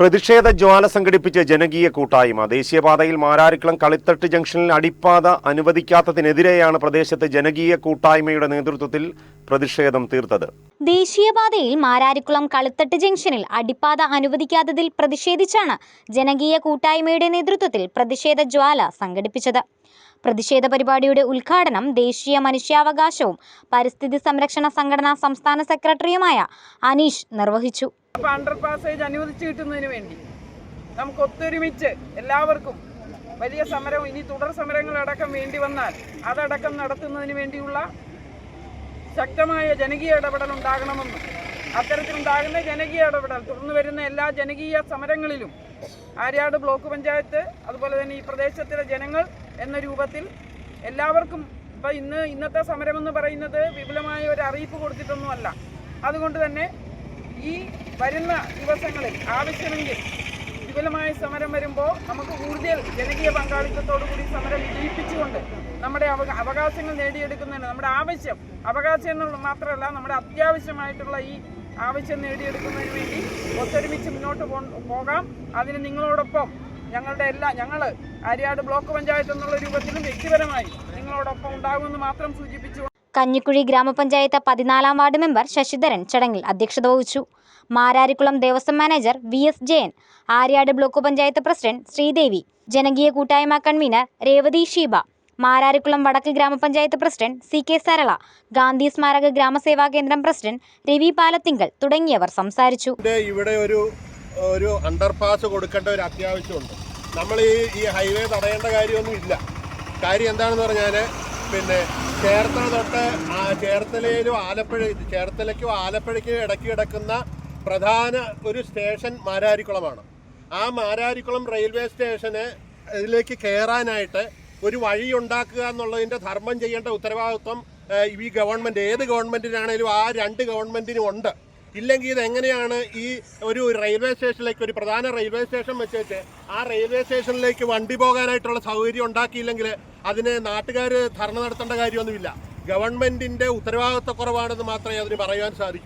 പ്രതിഷേധ ജ്വാല സംഘടിപ്പിച്ച ജനകീയ കൂട്ടായ്മ ദേശീയപാതയിൽ മാരാരിക്കുളം കളിത്തട്ട് ജംഗ്ഷനിൽ അടിപ്പാത അനുവദിക്കാത്തതിനെതിരെയാണ് പ്രദേശത്ത് ജനകീയ കൂട്ടായ്മയുടെ നേതൃത്വത്തിൽ പ്രതിഷേധം തീർത്തത്. ദേശീയപാതയിൽ മാരാരിക്കുളം കളിത്തട്ട് ജംഗ്ഷനിൽ അടിപ്പാത അനുവദിക്കാത്തതിൽ പ്രതിഷേധിച്ചാണ് ജനകീയ കൂട്ടായ്മയുടെ നേതൃത്വത്തിൽ പ്രതിഷേധ ജ്വാല സംഘടിപ്പിച്ചത്. പ്രതിഷേധ പരിപാടിയുടെ ഉദ്ഘാടനം ദേശീയ മനുഷ്യാവകാശവും പരിസ്ഥിതി സംരക്ഷണ സംഘടനാ സംസ്ഥാന സെക്രട്ടറിയുമായ അനീഷ് നിർവഹിച്ചു. അണ്ടർപാസേജ് അനുവദിച്ചു കിട്ടുന്നതിന് വേണ്ടി നമുക്ക് ഒത്തൊരുമിച്ച് എല്ലാവർക്കും വലിയ സമരവും ഇനി തുടർ സമരങ്ങളടക്കം വേണ്ടി വന്നാൽ അതടക്കം നടത്തുന്നതിന് വേണ്ടിയുള്ള ശക്തമായ ജനകീയ ഇടപെടൽ ഉണ്ടാകണമെന്നും അത്തരത്തിലുണ്ടാകുന്ന ജനകീയ ഇടപെടൽ തുടർന്ന് വരുന്ന എല്ലാ ജനകീയ സമരങ്ങളിലും ആര്യാട് ബ്ലോക്ക് പഞ്ചായത്ത് അതുപോലെ തന്നെ ഈ പ്രദേശത്തിലെ ജനങ്ങൾ എന്ന രൂപത്തിൽ എല്ലാവർക്കും ഇപ്പം ഇന്നത്തെ സമരമെന്ന് പറയുന്നത് വിപുലമായ ഒരു അറിയിപ്പ് കൊടുത്തിട്ടൊന്നുമല്ല. അതുകൊണ്ട് തന്നെ ഈ വരുന്ന ദിവസങ്ങളിൽ ആവശ്യമെങ്കിൽ വിപുലമായ സമരം വരുമ്പോൾ നമുക്ക് കൂടുതൽ ജനകീയ പങ്കാളിത്തത്തോടു കൂടി സമരം വിജയിപ്പിച്ചുകൊണ്ട് നമ്മുടെ അവകാശങ്ങൾ നേടിയെടുക്കുന്നതിന് നമ്മുടെ അവകാശം മാത്രമല്ല നമ്മുടെ അത്യാവശ്യമായിട്ടുള്ള ഈ ആവശ്യം നേടിയെടുക്കുന്നതിന് വേണ്ടി ഒത്തൊരുമിച്ച് മുന്നോട്ട് പോകാം. അതിന് നിങ്ങളോടൊപ്പം ഞങ്ങൾ ആര്യാട് ബ്ലോക്ക് പഞ്ചായത്ത് എന്നുള്ള രൂപത്തിലും വ്യക്തിപരമായി നിങ്ങളോടൊപ്പം ഉണ്ടാകുമെന്ന് മാത്രം സൂചിപ്പിച്ചു. കഞ്ഞിക്കുഴി ഗ്രാമപഞ്ചായത്ത് 14-ാം വാർഡ് മെമ്പർ ശശിധരൻ ചടങ്ങിൽ അധ്യക്ഷത വഹിച്ചു. Mararikulam Devaswom manager VS Jayan, Aryad block panchayat president Sreedevi, ജനകീയ കൂട്ടായ്മ കൺവീനർ രേവതി ഷീബ, മാരാരിക്കുളം വടക്ക് ഗ്രാമപഞ്ചായത്ത് പ്രസിഡന്റ് CK സരള, ഗാന്ധി സ്മാരക ഗ്രാമസേവാ കേന്ദ്രം പ്രസിഡന്റ് രവി പാലത്തിങ്കൽ തുടങ്ങിയവർ സംസാരിച്ചു. ഇവിടെ ഒരു അണ്ടർപാസ് കൊടുക്കേണ്ട ഒരു അത്യാവശ്യമുണ്ട്. നമ്മൾ ഈ ഹൈവേ തടയേണ്ട കാര്യമൊന്നുമില്ല. കാര്യം എന്താണെന്ന് പറഞ്ഞാൽ ചേർത്തല തൊട്ട് ചേർത്തലയ്ക്കും ആലപ്പുഴയ്ക്കും ഇടയ്ക്ക് കിടക്കുന്ന പ്രധാന ഒരു സ്റ്റേഷൻ മാരാരിക്കുളമാണ്. ആ മാരാരിക്കുളം റെയിൽവേ സ്റ്റേഷന് ഇതിലേക്ക് കയറാനായിട്ട് ഒരു വഴി ഉണ്ടാക്കുക എന്നുള്ളതിൻ്റെ ധർമ്മം ചെയ്യേണ്ട ഉത്തരവാദിത്വം ഈ ഗവൺമെൻറ് ഏത് ഗവൺമെൻറ്റിനാണേലും ആ രണ്ട് ഗവൺമെൻറ്റിനും ഉണ്ട്. ഇല്ലെങ്കിൽ ഇതെങ്ങനെയാണ് ഈ ഒരു റെയിൽവേ സ്റ്റേഷനിലേക്ക് ഒരു പ്രധാന റെയിൽവേ സ്റ്റേഷൻ വെച്ചിട്ട് ആ റെയിൽവേ സ്റ്റേഷനിലേക്ക് വണ്ടി പോകാനായിട്ടുള്ള സൗകര്യം ഉണ്ടാക്കിയില്ലെങ്കിൽ അതിന് നാട്ടുകാർ ധർണ നടത്തേണ്ട കാര്യമൊന്നുമില്ല. ഗവൺമെൻറ്റിൻ്റെ ഉത്തരവാദിത്വക്കുറവാണെന്ന് മാത്രമേ അതിന് പറയാൻ സാധിക്കൂ.